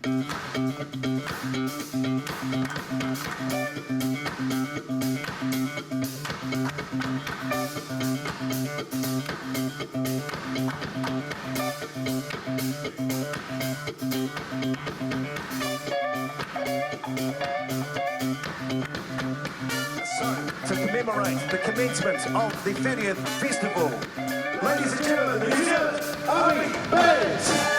To commemorate the commencement of the 30th Festival, ladies and gentlemen, New Zealand Army Bands!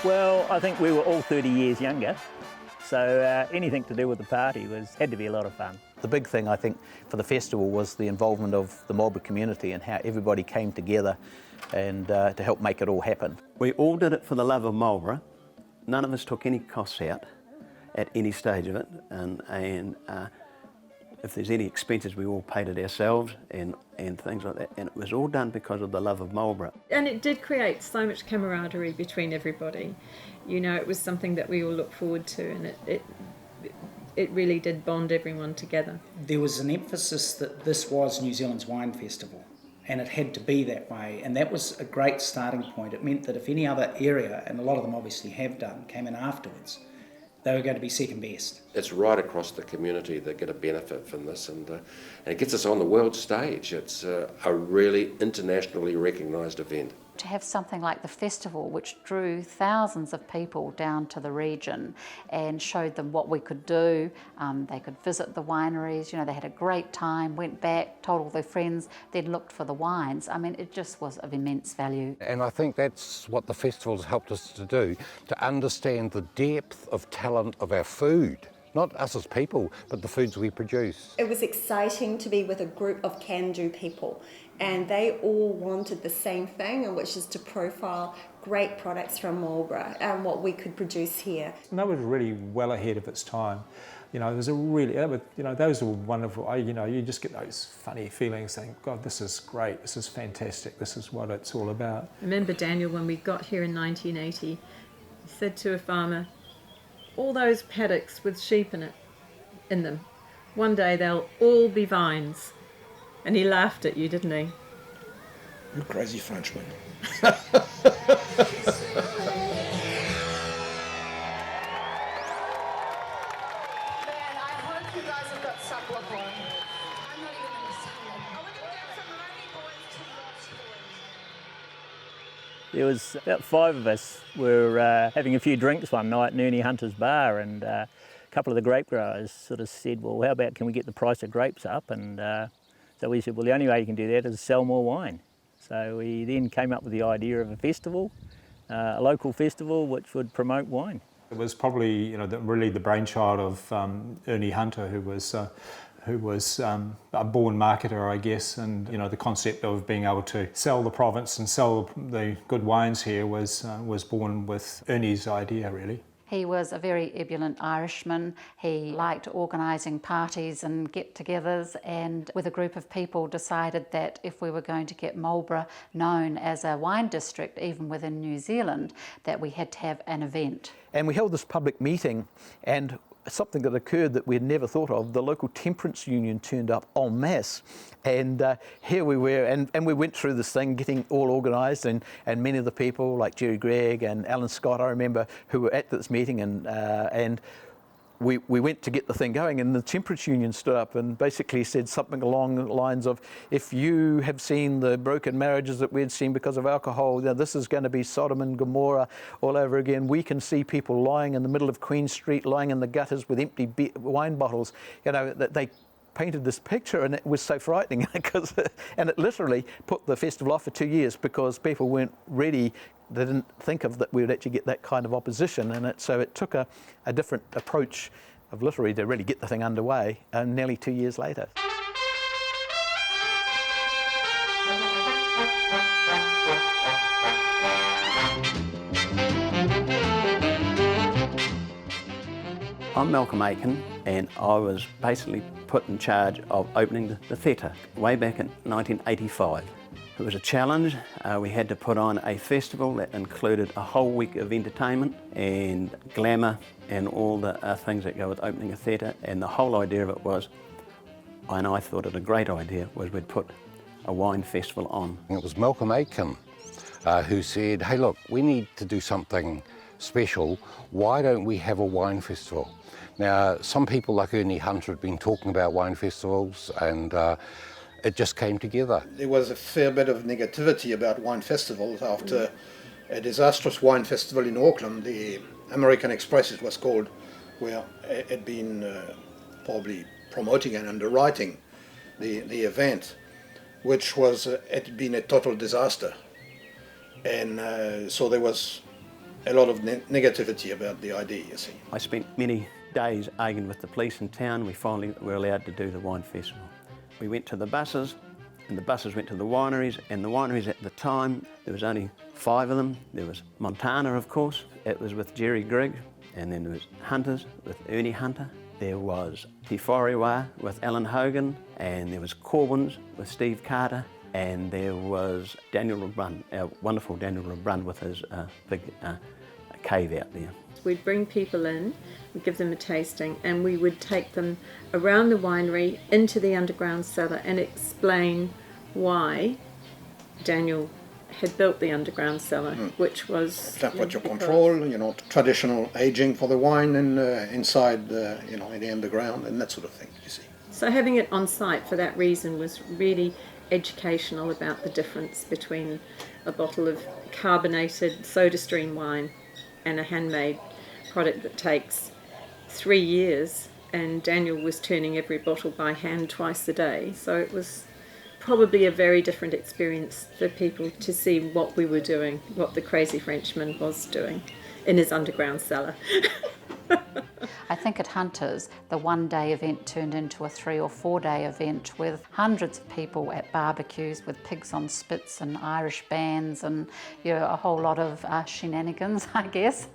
Well, I think we were all 30 years younger, so anything to do with the party had to be a lot of fun. The big thing, I think, for the festival was the involvement of the Marlborough community and how everybody came together and to help make it all happen. We all did it for the love of Marlborough. None of us took any costs out at any stage of it, and if there's any expenses, we all paid it ourselves and things like that. And it was all done because of the love of Marlborough. And it did create so much camaraderie between everybody. You know, it was something that we all looked forward to, and it really did bond everyone together. There was an emphasis that this was New Zealand's wine festival, and it had to be that way, and that was a great starting point. It meant that if any other area, and a lot of them obviously have done, came in afterwards, they were going to be second best. It's right across the community that get a benefit from this, and it gets us on the world stage. It's a really internationally recognised event. To have something like the festival, which drew thousands of people down to the region and showed them what we could do. They could visit the wineries, you know, they had a great time, went back, told all their friends, then looked for the wines. I mean, it just was of immense value. And I think that's what the festival's helped us to do, to understand the depth of talent of our food. Not us as people, but the foods we produce. It was exciting to be with a group of can-do people, and they all wanted the same thing, which is to profile great products from Marlborough and what we could produce here. And that was really well ahead of its time. You know, there's a really, you know, those were wonderful. You know, you just get those funny feelings saying, God, this is great, this is fantastic, this is what it's all about. I remember Daniel, when we got here in 1980, he said to a farmer, all those paddocks with sheep in them, one day they'll all be vines. And he laughed at you, didn't he? You crazy Frenchman. There was about 5 of us were having a few drinks one night in Ernie Hunter's bar, and a couple of the grape growers sort of said, well, how about can we get the price of grapes up? And so we said, well, the only way you can do that is sell more wine. So we then came up with the idea of a festival, a local festival which would promote wine. It was probably, you know, really the brainchild of Ernie Hunter, who was a born marketer, I guess, and you know, the concept of being able to sell the province and sell the good wines here was born with Ernie's idea, really. He was a very ebullient Irishman. He liked organising parties and get-togethers, and with a group of people decided that if we were going to get Marlborough known as a wine district, even within New Zealand, that we had to have an event. And we held this public meeting, and something that occurred that we had never thought of, the local temperance union turned up en masse, and here we were, and we went through this thing getting all organised, and many of the people like Jerry Gregg and Allan Scott, I remember, who were at this meeting, and we went to get the thing going, and the temperance union stood up and basically said something along the lines of, if you have seen the broken marriages that we'd seen because of alcohol, now this is going to be Sodom and Gomorrah all over again. We can see people lying in the middle of Queen Street, lying in the gutters with empty wine bottles. You know, that they painted this picture, and it was so frightening and it literally put the festival off for 2 years because people weren't ready. They didn't think of that we would actually get that kind of opposition, and so it took a different approach of literally to really get the thing underway, nearly 2 years later. I'm Malcolm Aiken, and I was basically put in charge of opening the theatre way back in 1985. It was a challenge. We had to put on a festival that included a whole week of entertainment and glamour and all the things that go with opening a theatre, and the whole idea of it was, and I thought it a great idea, was we'd put a wine festival on. It was Malcolm Aiken who said, hey look, we need to do something special. Why don't we have a wine festival? Now, some people like Ernie Hunter had been talking about wine festivals, and it just came together. There was a fair bit of negativity about wine festivals after a disastrous wine festival in Auckland, the American Express it was called, where it had been probably promoting and underwriting the event, which was had been a total disaster. And so there was a lot of negativity about the idea, you see. I spent many days arguing with the police in town. We finally were allowed to do the wine festival. We went to the buses, and the buses went to the wineries, and the wineries at the time, there was only 5 of them. There was Montana, of course. It was with Jerry Grigg, and then there was Hunters with Ernie Hunter. There was Te Wharewa with Alan Hogan, and there was Corbin's with Steve Carter, and there was Daniel Brun, our wonderful Daniel Brun with his big cave out there. We'd bring people in, we'd give them a tasting, and we would take them around the winery into the underground cellar and explain why Daniel had built the underground cellar, which was temperature control, you know, traditional aging for the wine, and inside, you know, in the underground, and that sort of thing. You see. So having it on site for that reason was really educational about the difference between a bottle of carbonated soda stream wine and a handmade product that takes 3 years, and Daniel was turning every bottle by hand twice a day, so it was probably a very different experience for people to see what we were doing, what the crazy Frenchman was doing in his underground cellar. I think at Hunters, the one-day event turned into a 3 or 4 day event with hundreds of people at barbecues with pigs on spits and Irish bands and, you know, a whole lot of shenanigans, I guess,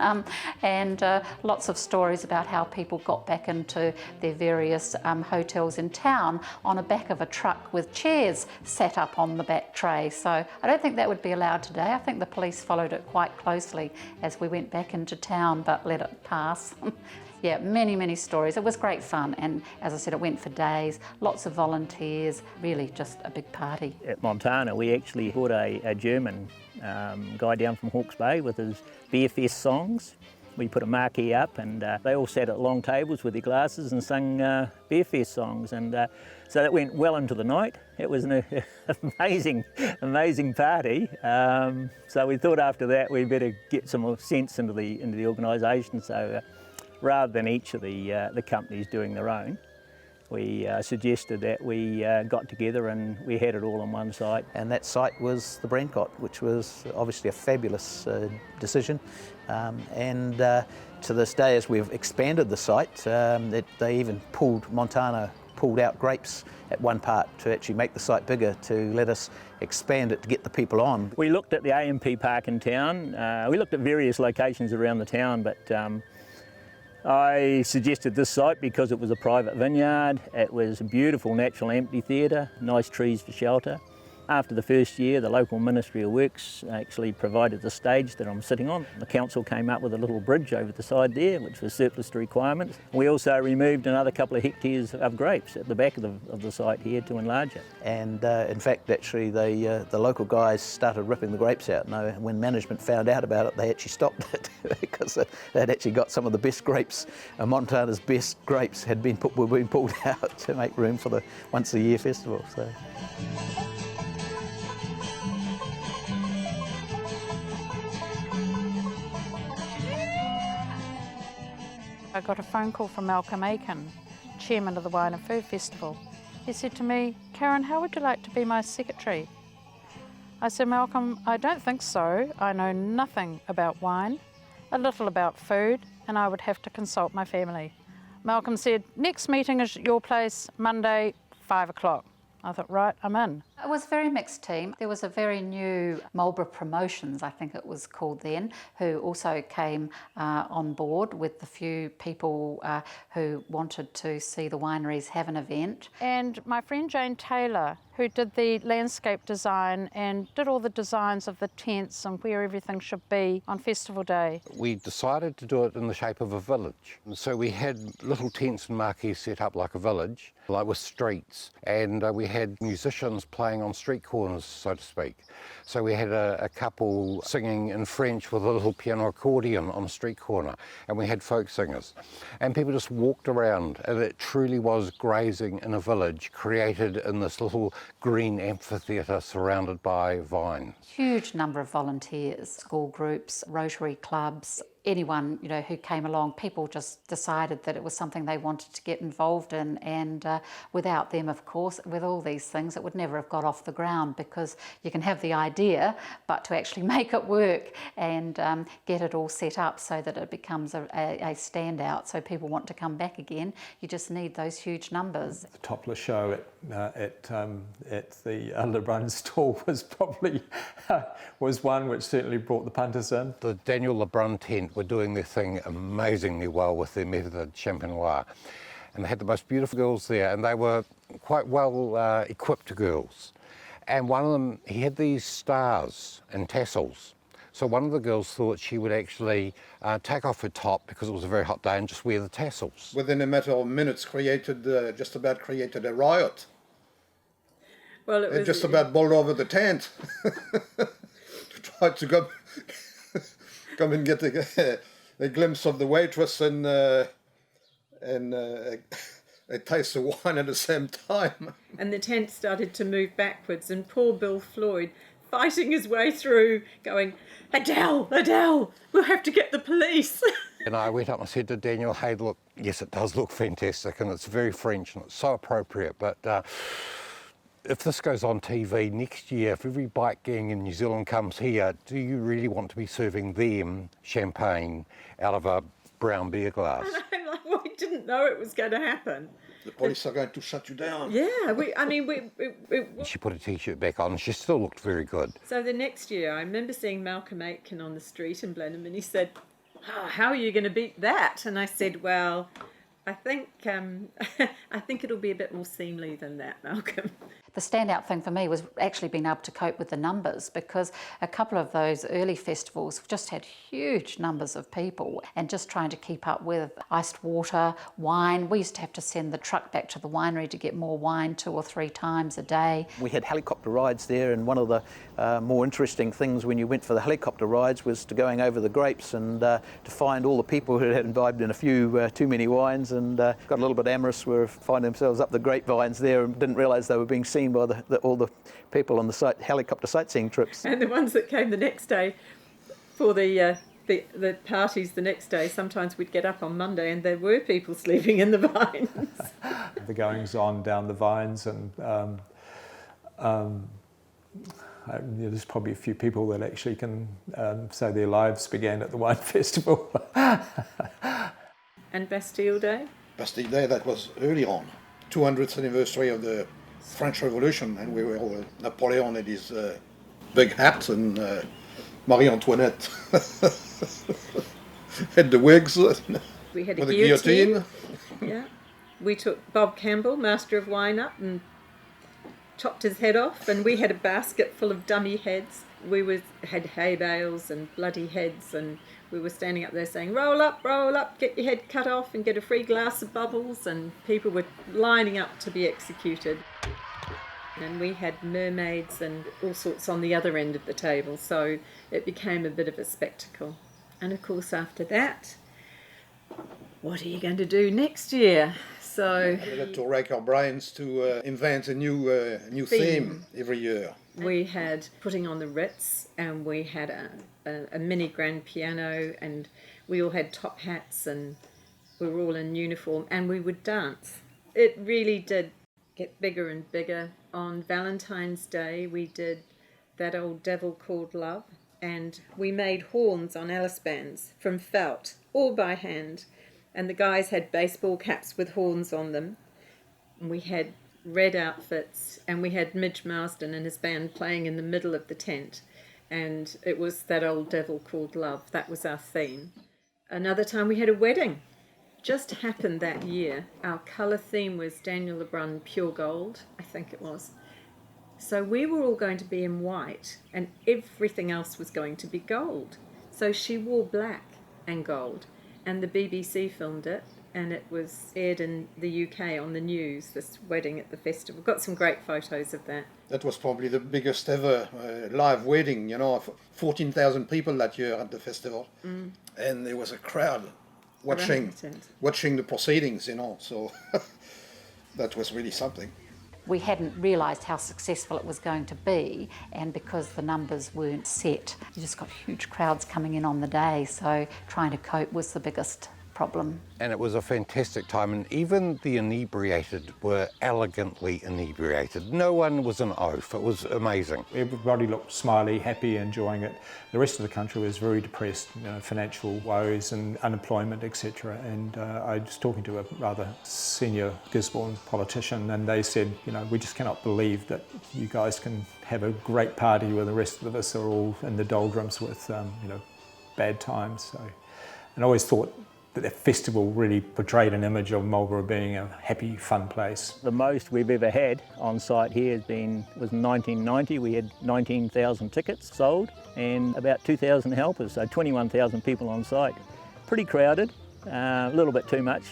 and lots of stories about how people got back into their various hotels in town on the back of a truck with chairs set up on the back tray. So I don't think that would be allowed today. I think the police followed it quite closely as we went back into town, but let it pass. Yeah, many, many stories. It was great fun, and as I said, it went for days, lots of volunteers, really just a big party. At Montana, we actually brought a German guy down from Hawke's Bay with his Beer Fest songs. We put a marquee up, and they all sat at long tables with their glasses and sang Beer Fest songs, and so that went well into the night. It was an amazing party. So we thought after that we better get some more sense into the organisation. So rather than each of the companies doing their own, we suggested that we got together and we had it all on one site. And that site was the Brancott, which was obviously a fabulous decision. And to this day, as we've expanded the site, they even Montana pulled out grapes at one part to actually make the site bigger, to let us expand it to get the people on. We looked at the AMP park in town. We looked at various locations around the town, but I suggested this site because it was a private vineyard, it was a beautiful natural amphitheatre, nice trees for shelter. After the first year, the local Ministry of Works actually provided the stage that I'm sitting on. The council came up with a little bridge over the side there, which was surplus to requirements. We also removed another couple of hectares of grapes at the back of the site here to enlarge it. And in fact, actually, the local guys started ripping the grapes out. Now, when management found out about it, they actually stopped it because they'd actually got some of the best grapes. Montana's best grapes were being pulled out to make room for the once-a-year festival. So. I got a phone call from Malcolm Aiken, chairman of the Wine and Food Festival. He said to me, "Karen, how would you like to be my secretary?" I said, "Malcolm, I don't think so. I know nothing about wine, a little about food, and I would have to consult my family." Malcolm said, "Next meeting is at your place, Monday, 5 o'clock. I thought, right, I'm in. It was a very mixed team. There was a very new Marlborough Promotions, I think it was called then, who also came on board with the few people who wanted to see the wineries have an event. And my friend Jane Taylor, who did the landscape design and did all the designs of the tents and where everything should be on festival day. We decided to do it in the shape of a village. So we had little tents and marquees set up like a village, like with streets, and we had musicians playing playing on street corners, so to speak. So we had a couple singing in French with a little piano accordion on a street corner, and we had folk singers. And people just walked around, and it truly was grazing in a village created in this little green amphitheatre surrounded by vines. Huge number of volunteers, school groups, Rotary clubs, anyone who came along. People just decided that it was something they wanted to get involved in, and without them, of course, with all these things, it would never have got off the ground, because you can have the idea, but to actually make it work and get it all set up so that it becomes a standout, so people want to come back again, you just need those huge numbers. The topless show at the Brun stall was probably was one which certainly brought the punters in. The Daniel Brun tent were doing their thing amazingly well with their method champenois, and they had the most beautiful girls there, and they were quite well equipped girls. And one of them, he had these stars and tassels. So one of the girls thought she would actually take off her top because it was a very hot day and just wear the tassels. Within a matter of minutes, just about created a riot. Well, it just about bowled over the tent to try to come and get a glimpse of the waitress and a taste of wine at the same time. And the tent started to move backwards, and poor Bill Floyd, fighting his way through, going, Adele, we'll have to get the police. And I went up and said to Daniel, hey, look, yes, it does look fantastic, and it's very French, and it's so appropriate, but if this goes on TV next year, if every bike gang in New Zealand comes here, do you really want to be serving them champagne out of a brown beer glass? And I'm like, well, we didn't know it was going to happen. The police are going to shut you down. Yeah, She put a t-shirt back on, and she still looked very good. So the next year, I remember seeing Malcolm Aitken on the street in Blenheim, and he said, how are you going to beat that? And I said, well, I think it'll be a bit more seemly than that, Malcolm. The standout thing for me was actually being able to cope with the numbers, because a couple of those early festivals just had huge numbers of people, and just trying to keep up with iced water, wine. We used to have to send the truck back to the winery to get more wine 2 or 3 times a day. We had helicopter rides there, and one of the more interesting things when you went for the helicopter rides was to going over the grapes and to find all the people who had imbibed in a few too many wines and got a little bit amorous, were finding themselves up the grapevines there and didn't realise they were being seen by all the people on the helicopter sightseeing trips. And the ones that came the next day for the parties the next day, sometimes we'd get up on Monday and there were people sleeping in the vines. The goings on down the vines, and there's probably a few people that actually can say their lives began at the wine festival. And Bastille Day? Bastille Day, that was early on, 200th anniversary of the French Revolution, and we were all, Napoleon had his big hat, and Marie Antoinette had the wigs. We had a with guillotine. Yeah. We took Bob Campbell, Master of Wine, up and chopped his head off, and we had a basket full of dummy heads. We had hay bales and bloody heads, and we were standing up there saying, roll up, get your head cut off and get a free glass of bubbles, and people were lining up to be executed. And we had mermaids and all sorts on the other end of the table, so it became a bit of a spectacle. And of course after that, what are you going to do next year? So we had to rack our brains to invent a new theme every year. We had putting on the Ritz, and we had a mini grand piano, and we all had top hats, and we were all in uniform, and we would dance. It really did get bigger and bigger. On Valentine's Day, we did That Old Devil Called Love, and we made horns on Alice bands from felt, all by hand, and the guys had baseball caps with horns on them, and we had red outfits, and we had Midge Marsden and his band playing in the middle of the tent, and it was That Old Devil Called Love. That was our theme. Another time we had a wedding. Just happened that year. Our colour theme was Daniel Brun Pure Gold, I think it was. So we were all going to be in white, and everything else was going to be gold. So she wore black and gold, and the BBC filmed it, and it was aired in the UK on the news, this wedding at the festival. Got some great photos of that. That was probably the biggest ever live wedding, 14,000 people that year at the festival. And there was a crowd watching the proceedings, so that was really something. We hadn't realised how successful it was going to be, and because the numbers weren't set, you just got huge crowds coming in on the day, so trying to cope was the biggest problem. And it was a fantastic time, and even the inebriated were elegantly inebriated. No one was an oaf. It was amazing. Everybody looked smiley, happy, enjoying it. The rest of the country was very depressed, financial woes and unemployment, etc. And I was talking to a rather senior Gisborne politician, and they said, we just cannot believe that you guys can have a great party where the rest of us are all in the doldrums with, bad times. So, and I always thought that the festival really portrayed an image of Marlborough being a happy, fun place. The most we've ever had on site here was in 1990. We had 19,000 tickets sold and about 2,000 helpers, so 21,000 people on site. Pretty crowded, a little bit too much.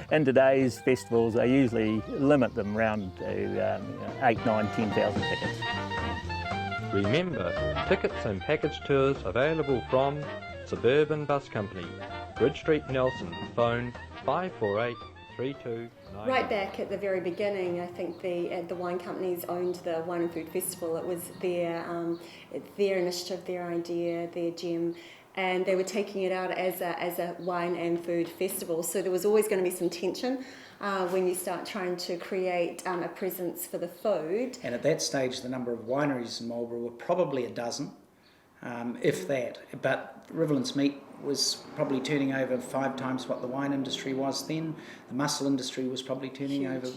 And today's festivals, they usually limit them round to 8, 9, 10,000 tickets. Remember, tickets and package tours available from Suburban Bus Company, Bridge Street, Nelson. Phone 548 3299. Right back at the very beginning, I think the wine companies owned the Wine and Food Festival. It was their initiative, their idea, their gem, and they were taking it out as a wine and food festival. So there was always going to be some tension when you start trying to create a presence for the food. And at that stage, the number of wineries in Marlborough were probably a dozen, if that. But Riverlands Meat was probably turning over 5 times what the wine industry was then. The mussel industry was probably turning over,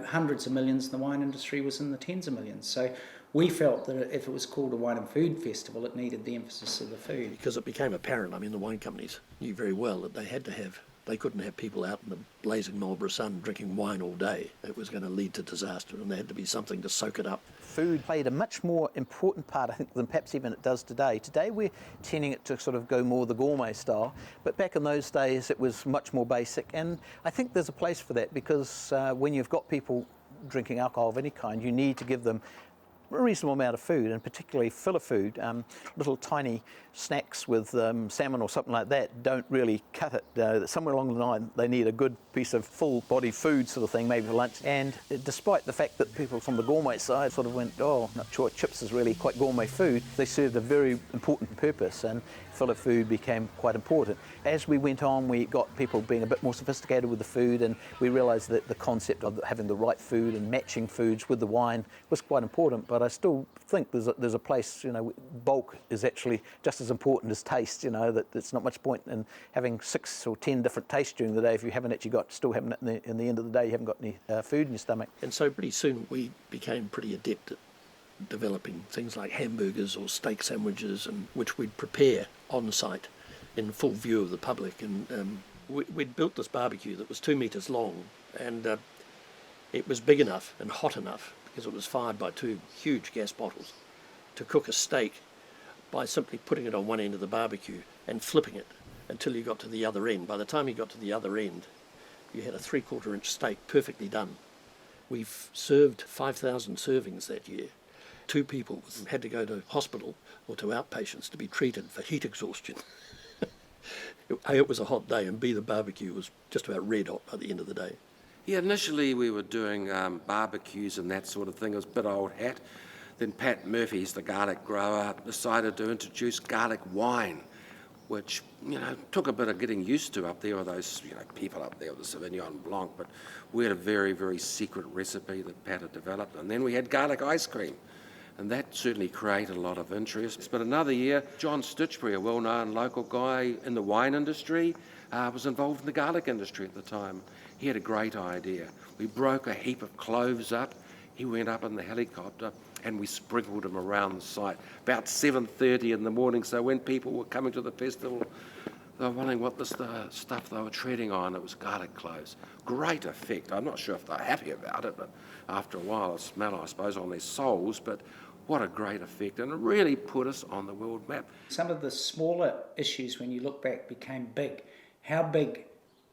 hundreds of millions. The wine industry was in the tens of millions. So we felt that if it was called a wine and food festival, it needed the emphasis of the food. Because it became apparent, the wine companies knew very well that they couldn't have people out in the blazing Marlborough sun drinking wine all day. It was going to lead to disaster, and there had to be something to soak it up. Food played a much more important part, I think, than perhaps even it does today. Today we're tending it to sort of go more the gourmet style, but back in those days it was much more basic, and I think there's a place for that, because when you've got people drinking alcohol of any kind, you need to give them a reasonable amount of food, and particularly filler food. Little tiny snacks with salmon or something like that don't really cut it. Somewhere along the line they need a good piece of full body food sort of thing, maybe for lunch. And despite the fact that people from the gourmet side sort of went, not sure chips is really quite gourmet food, they served a very important purpose, and filler food became quite important. As we went on, we got people being a bit more sophisticated with the food, and we realised that the concept of having the right food and matching foods with the wine was quite important. But I still think there's a place, bulk is actually just as important as taste, that it's not much point in having 6 or 10 different tastes during the day if you haven't actually still haven't in the end of the day, you haven't got any food in your stomach. And so pretty soon we became pretty adept at developing things like hamburgers or steak sandwiches, and which we'd prepare on site in full view of the public. And we'd built this barbecue that was 2 metres long, and it was big enough and hot enough, because it was fired by 2 huge gas bottles, to cook a steak by simply putting it on one end of the barbecue and flipping it until you got to the other end. By the time you got to the other end, you had a 3/4 inch steak perfectly done. We've served 5,000 servings that year. 2 people had to go to hospital or to outpatients to be treated for heat exhaustion. A, it was a hot day, and B, the barbecue was just about red hot by the end of the day. Yeah, initially we were doing barbecues and that sort of thing. It was a bit old hat. Then Pat Murphy's the garlic grower, decided to introduce garlic wine, which, took a bit of getting used to up there with those, people up there with the Sauvignon Blanc. But we had a very, very secret recipe that Pat had developed. And then we had garlic ice cream, and that certainly created a lot of interest. But another year, John Stitchbury, a well-known local guy in the wine industry, was involved in the garlic industry at the time. He had a great idea. We broke a heap of cloves up. He went up in the helicopter, and we sprinkled them around the site about 7:30 in the morning. So when people were coming to the festival, they were wondering what the stuff they were treading on. It was garlic cloves. Great effect. I'm not sure if they're happy about it, but after a while, a smell, I suppose, on their souls. But what a great effect, and it really put us on the world map. Some of the smaller issues, when you look back, became big. How big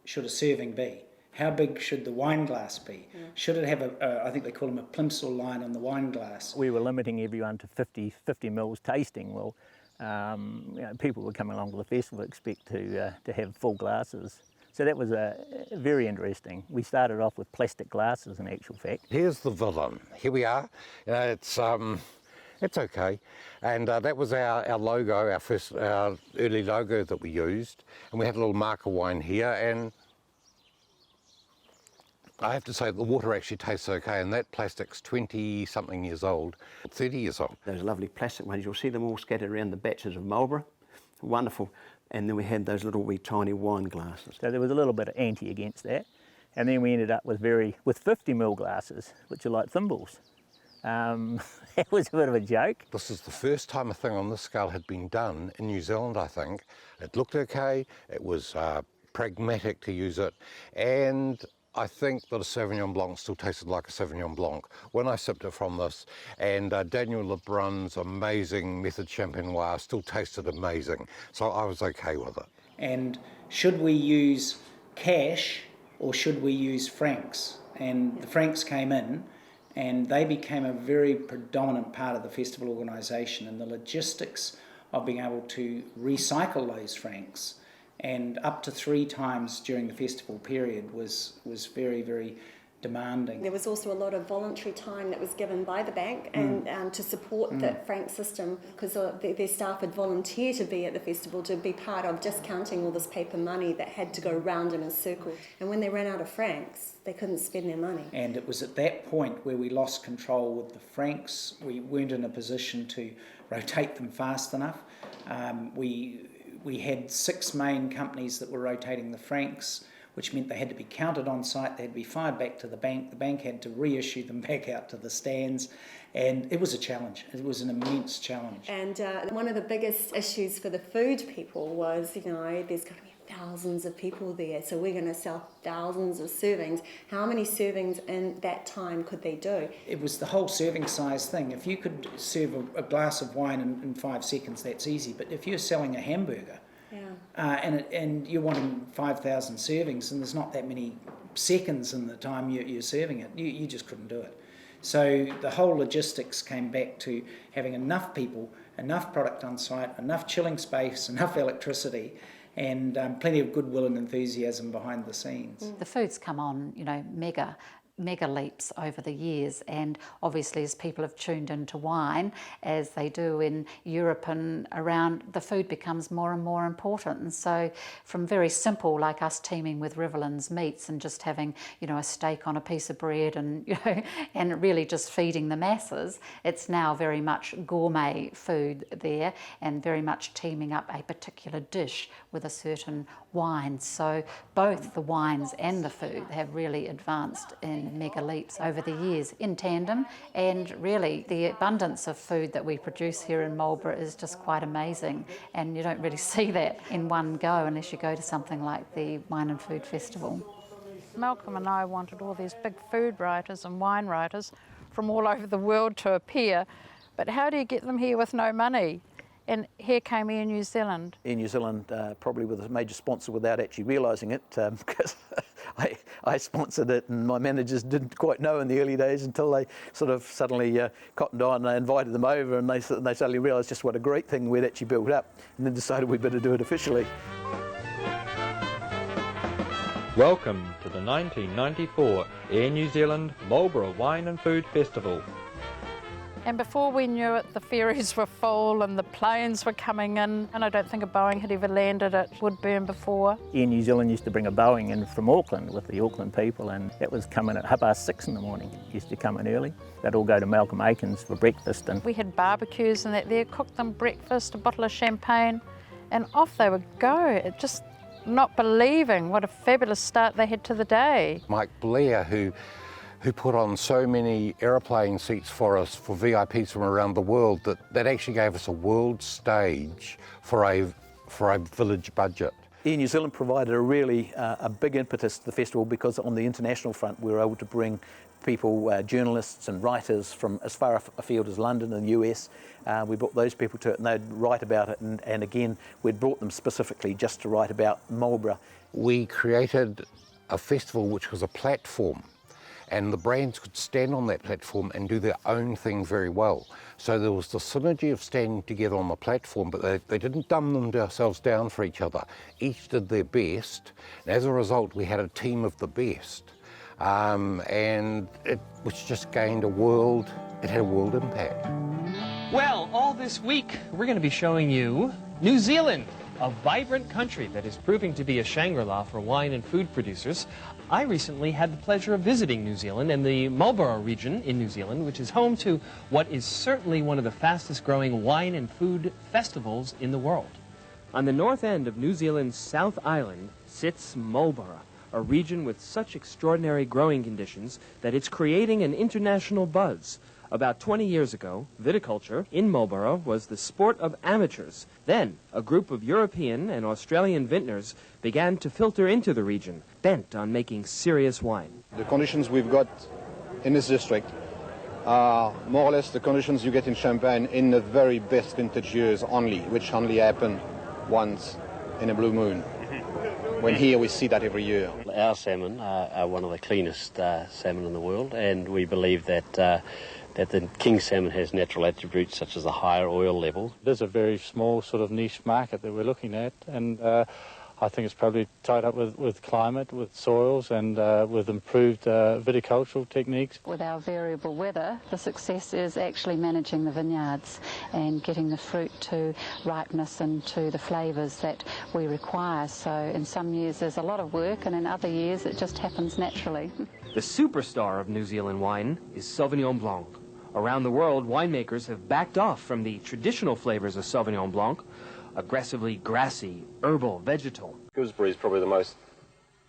should a serving be? How big should the wine glass be? Should it have I think they call them a plimsoll line on the wine glass? We were limiting everyone to 50 mils tasting. Well, people were coming along to the festival expect to have full glasses. So that was very interesting. We started off with plastic glasses in actual fact. Here's the villain. Here we are. It's okay. And that was our logo, our early logo that we used. And we had a little marker wine here, and I have to say the water actually tastes okay, and that plastic's 20-something years old, 30 years old. Those lovely plastic ones, you'll see them all scattered around the batches of Marlborough. Wonderful. And then we had those little wee tiny wine glasses. So there was a little bit of anti against that. And then we ended up with 50 ml glasses, which are like thimbles. It was a bit of a joke. This is the first time a thing on this scale had been done in New Zealand, I think. It looked okay, it was pragmatic to use it, and I think that a Sauvignon Blanc still tasted like a Sauvignon Blanc when I sipped it from this, and Daniel Le Brun's amazing Method Champenois still tasted amazing, so I was okay with it. And should we use cash or should we use francs? And the francs came in, and they became a very predominant part of the festival organisation, and the logistics of being able to recycle those francs and up to 3 times during the festival period was very, very demanding. There was also a lot of voluntary time that was given by the bank and to support the frank system, because their staff had volunteered to be at the festival, to be part of discounting all this paper money that had to go round in a circle. And when they ran out of francs, they couldn't spend their money. And it was at that point where we lost control with the francs. We weren't in a position to rotate them fast enough. We had 6 main companies that were rotating the francs, which meant they had to be counted on site, they had to be fired back to the bank had to reissue them back out to the stands, and it was a challenge. It was an immense challenge. And one of the biggest issues for the food people was, there's going to be thousands of people there, so we're going to sell thousands of servings. How many servings in that time could they do? It was the whole serving size thing. If you could serve a glass of wine in 5 seconds, that's easy. But if you're selling a hamburger, and you're wanting 5,000 servings, and there's not that many seconds in the time you're serving it, you just couldn't do it. So the whole logistics came back to having enough people, enough product on site, enough chilling space, enough electricity, and plenty of goodwill and enthusiasm behind the scenes. The food's come on, mega leaps over the years, and obviously as people have tuned into wine, as they do in Europe and around, the food becomes more and more important. And so from very simple, like us teaming with Riverlands Meats and just having, a steak on a piece of bread and, and really just feeding the masses, it's now very much gourmet food there and very much teaming up a particular dish with a certain wine. So both the wines and the food have really advanced in mega leaps over the years in tandem, and really the abundance of food that we produce here in Marlborough is just quite amazing, and you don't really see that in one go unless you go to something like the Wine and Food Festival. Malcolm and I wanted all these big food writers and wine writers from all over the world to appear, but how do you get them here with no money? And here came Air New Zealand. Air New Zealand probably was a major sponsor without actually realising it, because I sponsored it and my managers didn't quite know in the early days until they sort of suddenly cottoned on and I invited them over, and they suddenly realised just what a great thing we'd actually built up, and then decided we'd better do it officially. Welcome to the 1994 Air New Zealand Marlborough Wine and Food Festival. And before we knew it, the ferries were full and the planes were coming in, and I don't think a Boeing had ever landed at Woodburn before. Air New Zealand used to bring a Boeing in from Auckland with the Auckland people, and that was coming at 6:30 in the morning. It used to come in early. They'd all go to Malcolm Aiken's for breakfast. And we had barbecues and that there, cooked them breakfast, a bottle of champagne, and off they would go. It just not believing what a fabulous start they had to the day. Mike Blair, who put on so many aeroplane seats for us, for VIPs from around the world, that actually gave us a world stage for a village budget. Air New Zealand provided a really a big impetus to the festival, because on the international front we were able to bring people, journalists and writers from as far afield as London and the US. We brought those people to it and they'd write about it, and again we'd brought them specifically just to write about Marlborough. We created a festival which was a platform, and the brands could stand on that platform and do their own thing very well. So there was the synergy of standing together on the platform, but they didn't dumb themselves down for each other. Each did their best, and as a result we had a team of the best. And which just gained it had a world impact. Well, all this week we're going to be showing you New Zealand, a vibrant country that is proving to be a Shangri-La for wine and food producers. I recently had the pleasure of visiting New Zealand and the Marlborough region in New Zealand, which is home to what is certainly one of the fastest growing wine and food festivals in the world. On the north end of New Zealand's South Island sits Marlborough, a region with such extraordinary growing conditions that it's creating an international buzz. About 20 years ago, viticulture in Marlborough was the sport of amateurs. Then, a group of European and Australian vintners began to filter into the region, bent on making serious wine. The conditions we've got in this district are more or less the conditions you get in Champagne in the very best vintage years only, which only happen once in a blue moon. When here we see that every year. Our salmon are one of the cleanest salmon in the world, and we believe that that the king salmon has natural attributes such as a higher oil level. It is a very small sort of niche market that we're looking at, and I think it's probably tied up with climate, with soils, and with improved viticultural techniques. With our variable weather, the success is actually managing the vineyards and getting the fruit to ripeness and to the flavours that we require. So in some years there's a lot of work, and in other years it just happens naturally. The superstar of New Zealand wine is Sauvignon Blanc. Around the world, winemakers have backed off from the traditional flavors of Sauvignon Blanc, aggressively grassy, herbal, vegetal. Gooseberry is probably the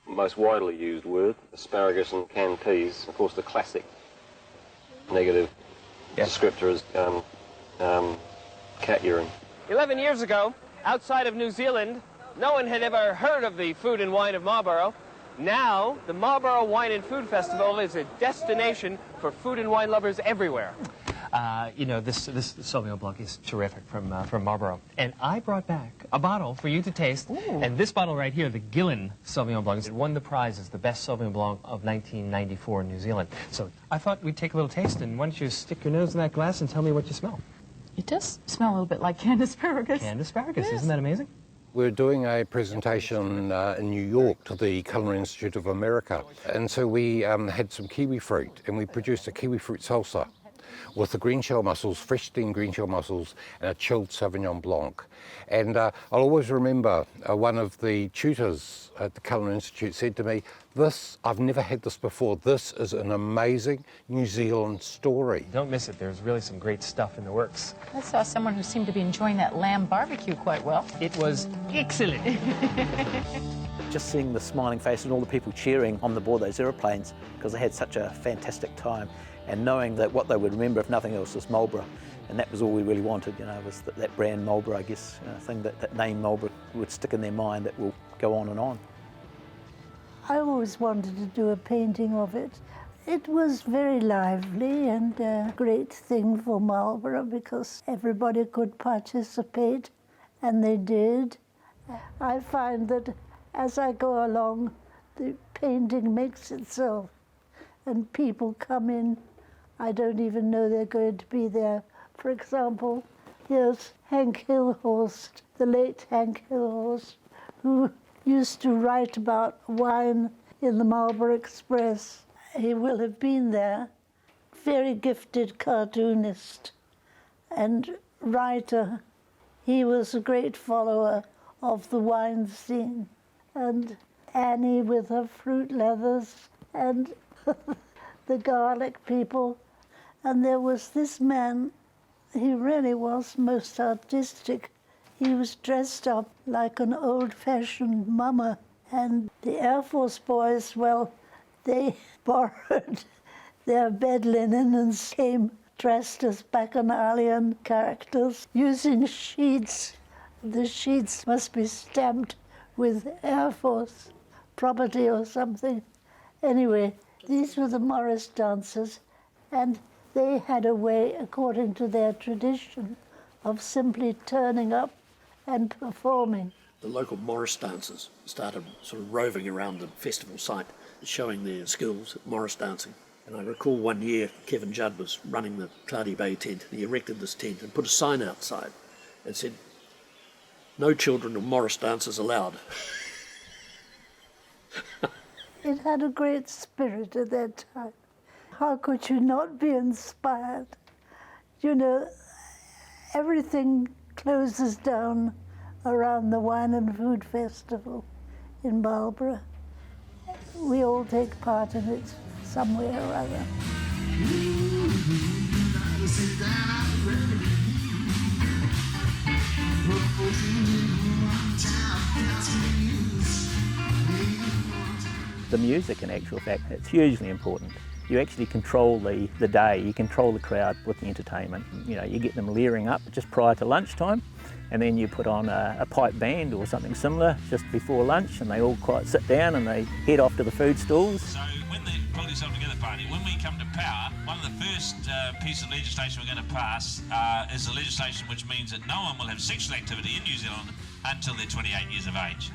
most widely used word. Asparagus and canned peas, of course, the classic negative descriptor is cat urine. 11 years ago, outside of New Zealand, no one had ever heard of the food and wine of Marlborough. Now, the Marlborough Wine and Food Festival is a destination for food and wine lovers everywhere. You know, this Sauvignon Blanc is terrific from Marlborough. And I brought back a bottle for you to taste. Ooh. And this bottle right here, the Gillen Sauvignon Blanc, it won the prize as the best Sauvignon Blanc of 1994 in New Zealand. So I thought we'd take a little taste, and why don't you stick your nose in that glass and tell me what you smell? It does smell a little bit like canned asparagus. Canned asparagus, yes. Isn't that amazing? We're doing a presentation in New York to the Culinary Institute of America, and so we had some kiwi fruit, and we produced a kiwi fruit salsa with the green shell mussels, fresh steamed green shell mussels, and a chilled Sauvignon Blanc. And I'll always remember one of the tutors at the Culinary Institute said to me, I've never had this before, this is an amazing New Zealand story. Don't miss it, there's really some great stuff in the works. I saw someone who seemed to be enjoying that lamb barbecue quite well. It was excellent. Just seeing the smiling face and all the people cheering on the board those aeroplanes because they had such a fantastic time, and knowing that what they would remember, if nothing else, was Marlborough. And that was all we really wanted, you know, was that brand Marlborough, I guess, thing, that name Marlborough would stick in their mind, that will go on and on. I always wanted to do a painting of it. It was very lively and a great thing for Marlborough because everybody could participate, and they did. I find that as I go along, the painting makes itself, and people come in. I don't even know they're going to be there. For example, here's Hank Hillhorst, the late Hank Hillhorst, who used to write about wine in the Marlborough Express. He will have been there. Very gifted cartoonist and writer. He was a great follower of the wine scene. And Annie with her fruit leathers and the garlic people. And there was this man, he really was most artistic. He was dressed up like an old-fashioned mummer. And the Air Force boys, well, they borrowed their bed linen and came dressed as Bacchanalian characters using sheets. The sheets must be stamped with Air Force property or something. Anyway, these were the Morris dancers, and they had a way, according to their tradition, of simply turning up and performing. The local Morris dancers started sort of roving around the festival site, showing their skills at Morris dancing. And I recall one year Kevin Judd was running the Cloudy Bay tent. He erected this tent and put a sign outside and said, "No children or Morris dancers allowed." It had a great spirit at that time. How could you not be inspired? You know, everything closes down around the Wine and Food Festival in Marlborough. We all take part in it some way or other. The music, in actual fact, it's hugely important. You actually control the day, you control the crowd with the entertainment. You know, you get them layering up just prior to lunchtime, and then you put on a pipe band or something similar just before lunch, and they all quite sit down and they head off to the food stalls. So when the Pull Yourself Together party, when we come to power, one of the first pieces of legislation we're going to pass is the legislation which means that no one will have sexual activity in New Zealand until they're 28 years of age.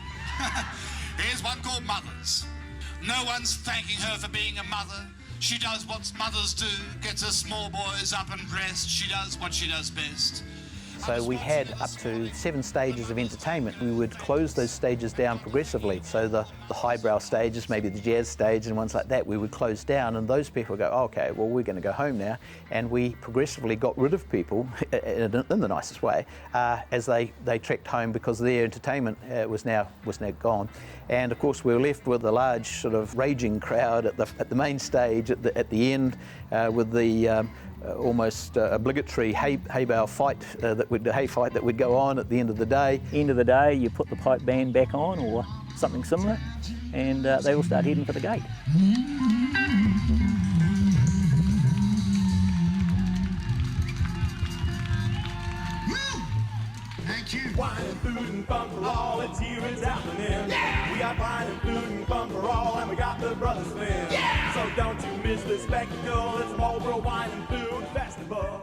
Here's one called Mothers. No one's thanking her for being a mother. She does what mothers do, gets her small boys up and dressed. She does what she does best. So we had up to 7 stages of entertainment. We would close those stages down progressively. So the highbrow stages, maybe the jazz stage and ones like that, we would close down, and those people go, oh, okay, well, we're going to go home now. And we progressively got rid of people in the nicest way as they trekked home, because their entertainment was now gone. And of course, we were left with a large sort of raging crowd at the main stage at the end with the almost obligatory hay bale fight hay fight that would go on at the end of the day. End of the day, you put the pipe band back on or something similar, and they all start heading for the gate. Thank you. Wine and food and fun for all, it's here, it's happening. Yeah! We got wine and food and fun for all, and we got the Brothers Flynn. Yeah! So don't you miss the spectacle, it's Marlborough Wine and Food Festival.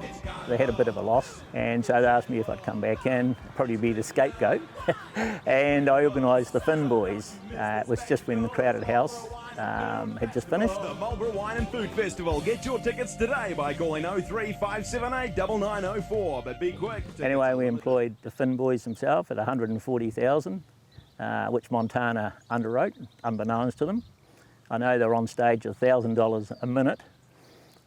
They had a bit of a loss, and so they asked me if I'd come back in, probably be the scapegoat. And I organised the Finn Boys. It was just when the Crowded House had just finished. The Marlborough Wine and Food Festival. Get your tickets today by calling 03578 9904, but be quick. Anyway, we employed the Finn Boys themselves at $140,000, which Montana underwrote, unbeknownst to them. I know they're on stage at $1,000 a minute.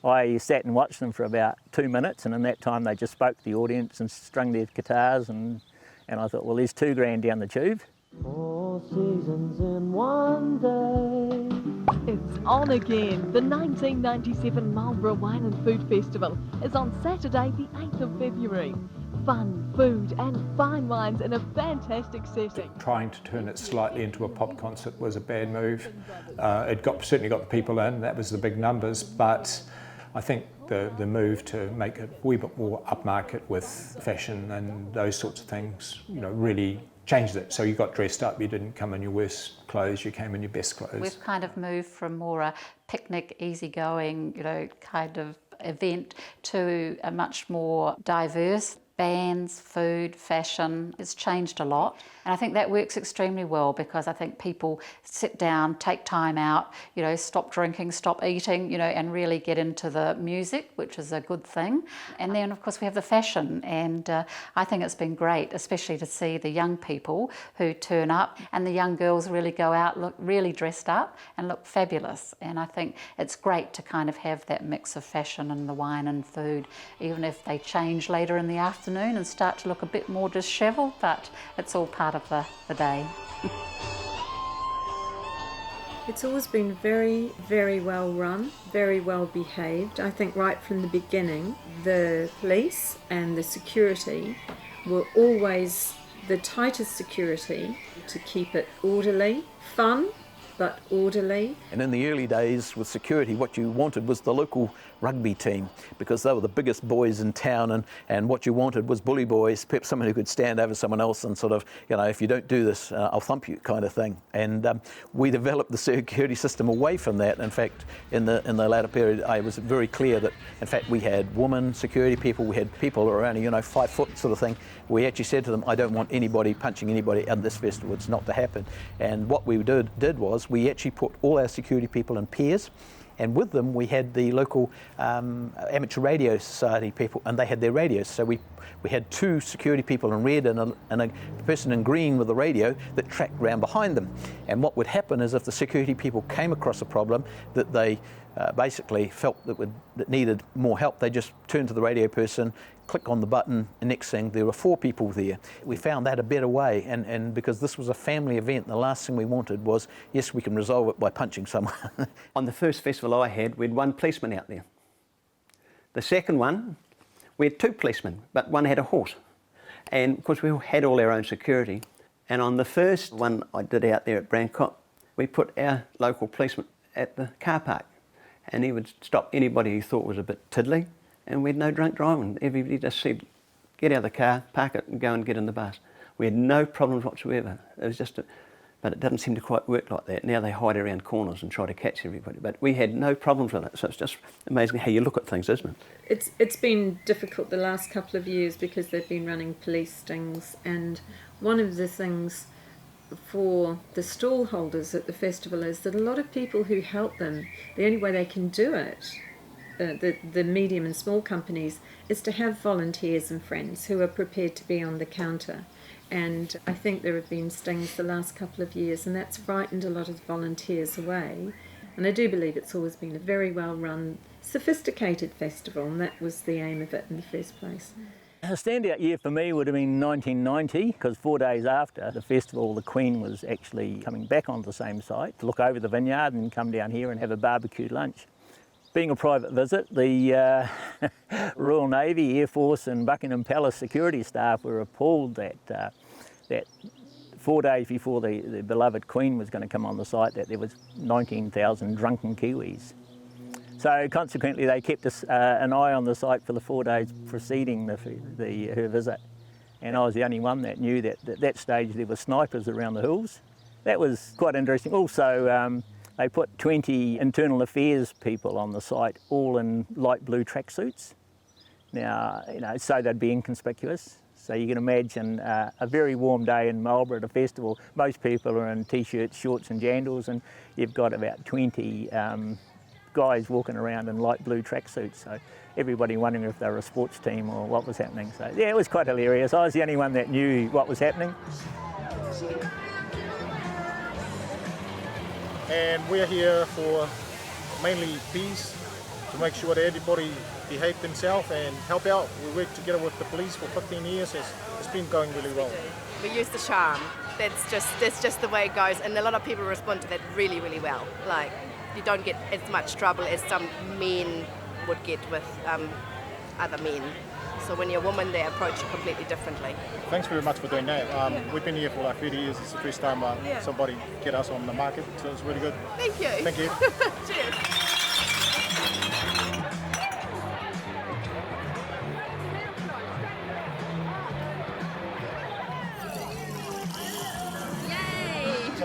I sat and watched them for about 2 minutes, and in that time they just spoke to the audience and strung their guitars, and I thought, well, there's $2,000 down the tube. 4 seasons in one day. It's on again. The 1997 Marlborough Wine and Food Festival is on Saturday the 8th of February. Fun, food and fine wines in a fantastic setting. Trying to turn it slightly into a pop concert was a bad move. It certainly got the people in, that was the big numbers, but I think the move to make it a wee bit more upmarket with fashion and those sorts of things, you know, really changed it. So you got dressed up, you didn't come in your worst clothes, you came in your best clothes. We've kind of moved from more a picnic, easygoing, you know, kind of event to a much more diverse bands, food, fashion. It's changed a lot, and I think that works extremely well, because I think people sit down, take time out, you know, stop drinking, stop eating, you know, and really get into the music, which is a good thing. And then of course we have the fashion, and I think it's been great, especially to see the young people who turn up, and the young girls really go out, look really dressed up and look fabulous. And I think it's great to kind of have that mix of fashion and the wine and food, even if they change later in the afternoon and start to look a bit more dishevelled, but it's all part of the day. It's always been very, very well run, very well behaved. I think right from the beginning, the police and the security were always the tightest security to keep it orderly, fun, but orderly. And in the early days with security, what you wanted was the local rugby team, because they were the biggest boys in town, and what you wanted was bully boys, perhaps someone who could stand over someone else and sort of, you know, if you don't do this, I'll thump you kind of thing. And we developed the security system away from that. In fact, in the latter period, I was very clear that, in fact, we had women security people, we had people who were only, 5 foot sort of thing. We actually said to them, I don't want anybody punching anybody at this festival. It's not to happen. And what we did was we actually put all our security people in pairs, and with them we had the local amateur radio society people, and they had their radios. So we had 2 security people in red and a person in green with a radio that tracked round behind them. And what would happen is if the security people came across a problem that they basically felt that needed more help, they just turned to the radio person, click on the button, and next thing there were 4 people there. We found that a better way, and because this was a family event, the last thing we wanted was, yes, we can resolve it by punching someone. On the first festival I had, we had 1 policeman out there. The second one, we had 2 policemen, but one had a horse. And of course we had all our own security. And on the first one I did out there at Brun, we put our local policeman at the car park, and he would stop anybody he thought was a bit tiddly, and we had no drunk driving. Everybody just said, get out of the car, park it and go and get in the bus. We had no problems whatsoever. It was just but it doesn't seem to quite work like that. Now they hide around corners and try to catch everybody, but we had no problems with it. So it's just amazing how you look at things, isn't it? It's been difficult the last couple of years because they've been running police stings, and one of the things for the stall holders at the festival is that a lot of people who help them, the only way they can do it, the medium and small companies, is to have volunteers and friends who are prepared to be on the counter. And I think there have been stings the last couple of years, and that's frightened a lot of volunteers away. And I do believe it's always been a very well run, sophisticated festival, and that was the aim of it in the first place. A standout year for me would have been 1990, because 4 days after the festival, the Queen was actually coming back onto the same site to look over the vineyard and come down here and have a barbecue lunch. Being a private visit, the Royal Navy, Air Force and Buckingham Palace security staff were appalled that 4 days before the beloved Queen was going to come on the site, that there was 19,000 drunken Kiwis. So consequently they kept an eye on the site for the 4 days preceding her visit. And I was the only one that knew that at that stage there were snipers around the hills. That was quite interesting. Also, they put 20 internal affairs people on the site, all in light blue tracksuits. Now, so they'd be inconspicuous. So you can imagine a very warm day in Marlborough at a festival. Most people are in t-shirts, shorts and jandals, and you've got about 20 guys walking around in light blue tracksuits. So everybody wondering if they were a sports team or what was happening. So yeah, it was quite hilarious. I was the only one that knew what was happening. And we're here for mainly peace, to make sure that everybody behave themselves and help out. We work together with the police for 15 years. It's been going really well. We use the charm. That's just the way it goes, and a lot of people respond to that really, really well. Like, you don't get as much trouble as some men would get with other men. So when you're a woman, they approach you completely differently. Thanks very much for doing that. We've been here for like 30 years. It's the first time somebody get us on the market, so it's really good. Thank you. Thank you. Cheers.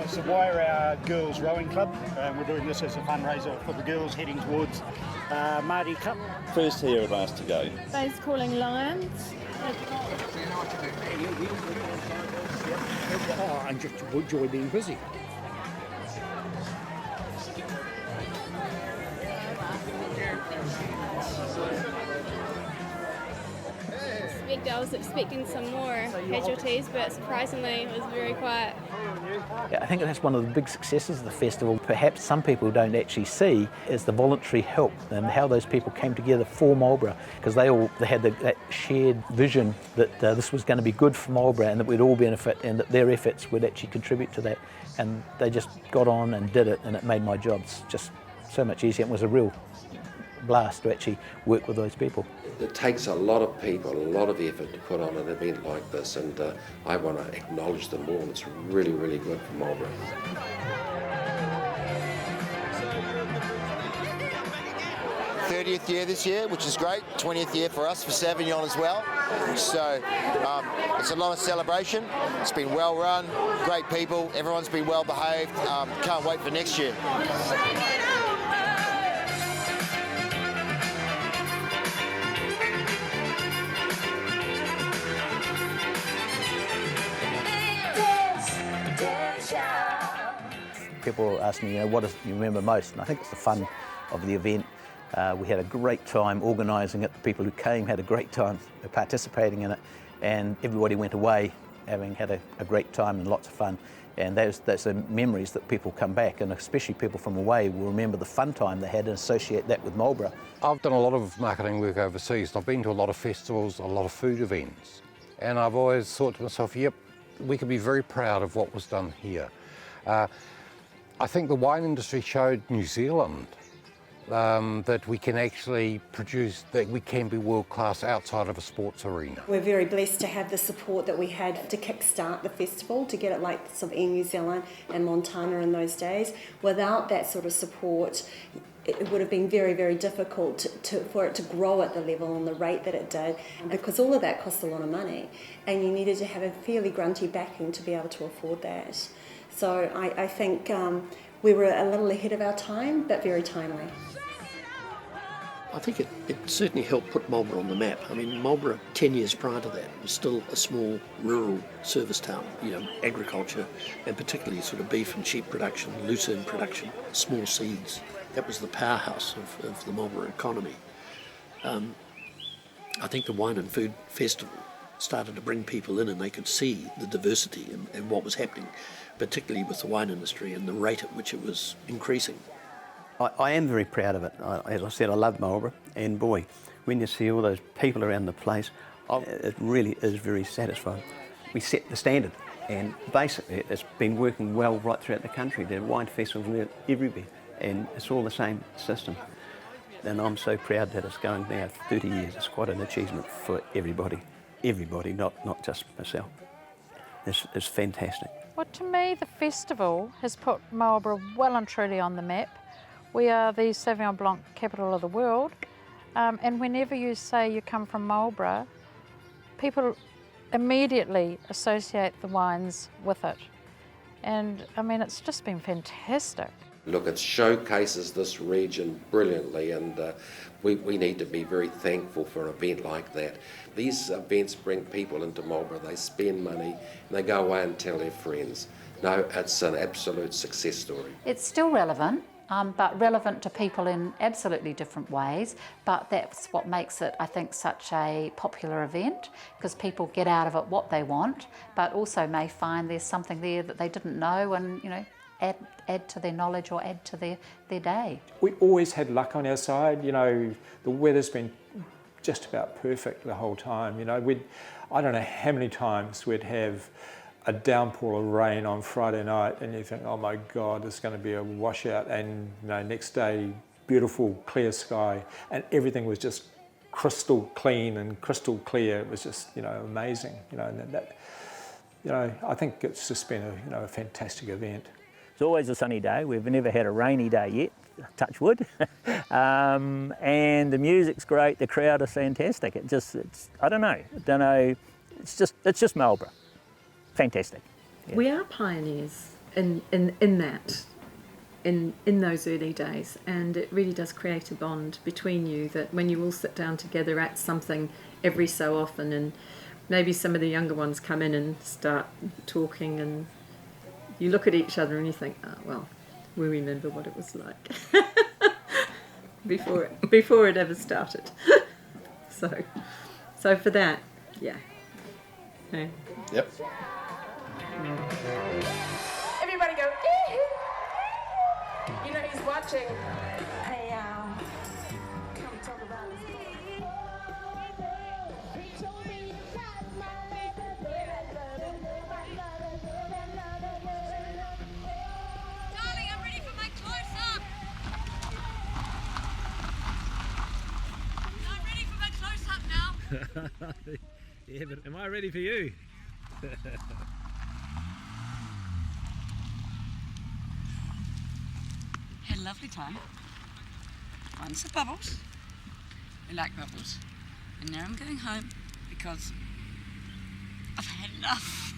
So why are our girls rowing club? We're doing this as a fundraiser for the girls heading towards Mardi Cup. First here, last to go. Those calling lions. Oh, and just enjoy being busy. I was expecting some more casualties, but surprisingly it was very quiet. Yeah, I think that's one of the big successes of the festival. Perhaps some people don't actually see is the voluntary help and how those people came together for Marlborough, because they had that shared vision that this was going to be good for Marlborough and that we'd all benefit and that their efforts would actually contribute to that. And they just got on and did it, and it made my job just so much easier. It was a real blast to actually work with those people. It takes a lot of people, a lot of effort to put on an event like this, and I want to acknowledge them all. It's really, really good for Marlborough. 30th year this year, which is great. 20th year for us, for Sauvignon as well. So it's a lot of celebration. It's been well run, great people, everyone's been well behaved. Can't wait for next year. People ask me, what do you remember most? And I think it's the fun of the event. We had a great time organising it. The people who came had a great time participating in it, and everybody went away having had a great time and lots of fun. And those are memories that people come back, and especially people from away will remember the fun time they had and associate that with Marlborough. I've done a lot of marketing work overseas. I've been to a lot of festivals, a lot of food events, and I've always thought to myself, yep, we can be very proud of what was done here. I think the wine industry showed New Zealand that we can actually produce, that we can be world class outside of a sports arena. We're very blessed to have the support that we had to kickstart the festival, to get it like sort of in New Zealand and Montana in those days. Without that sort of support, it would have been very, very difficult for it to grow at the level and the rate that it did, because all of that cost a lot of money, and you needed to have a fairly grunty backing to be able to afford that. So I think we were a little ahead of our time, but very timely. I think it certainly helped put Marlborough on the map. I mean, Marlborough 10 years prior to that was still a small rural service town, agriculture, and particularly sort of beef and sheep production, lucerne production, small seeds. That was the powerhouse of the Marlborough economy. I think the Wine and Food Festival started to bring people in, and they could see the diversity and what was happening, particularly with the wine industry and the rate at which it was increasing. I am very proud of it. As I said, I love Marlborough, and boy, when you see all those people around the place, it really is very satisfying. We set the standard, and basically it's been working well right throughout the country. There are wine festivals everywhere, and it's all the same system. And I'm so proud that it's going now 30 years. It's quite an achievement for everybody, not just myself. It's fantastic. Well, to me, the festival has put Marlborough well and truly on the map. We are the Sauvignon Blanc capital of the world, and whenever you say you come from Marlborough, people immediately associate the wines with it. And I mean, it's just been fantastic. Look, it showcases this region brilliantly, and we need to be very thankful for an event like that. These events bring people into Marlborough, they spend money, and they go away and tell their friends. No, it's an absolute success story. It's still relevant, but relevant to people in absolutely different ways. But that's what makes it, I think, such a popular event, because people get out of it what they want, but also may find there's something there that they didn't know, and add to their knowledge or add to their day. We always had luck on our side. The weather's been just about perfect the whole time. I don't know how many times we'd have a downpour of rain on Friday night, and you think, oh my God, it's going to be a washout, and next day, beautiful clear sky, and everything was just crystal clean and crystal clear. It was just, amazing. I think it's just been a fantastic event. It's always a sunny day. We've never had a rainy day yet, touch wood. And the music's great, the crowd is fantastic. I don't know, it's just Marlborough. Fantastic. Yeah. We are pioneers in that, in those early days, and it really does create a bond between you, that when you all sit down together at something every so often, and maybe some of the younger ones come in and start talking, and you look at each other and you think, oh, well, we remember what it was like before it ever started. So for that, yeah. Okay. Yep. Everybody go, you know he's watching. Hey, come talk about this. Darling, I'm ready for my close-up. I'm ready for my close-up now. Yeah, but am I ready for you? lovely time. One's the bubbles. We like bubbles. And now I'm going home because I've had enough.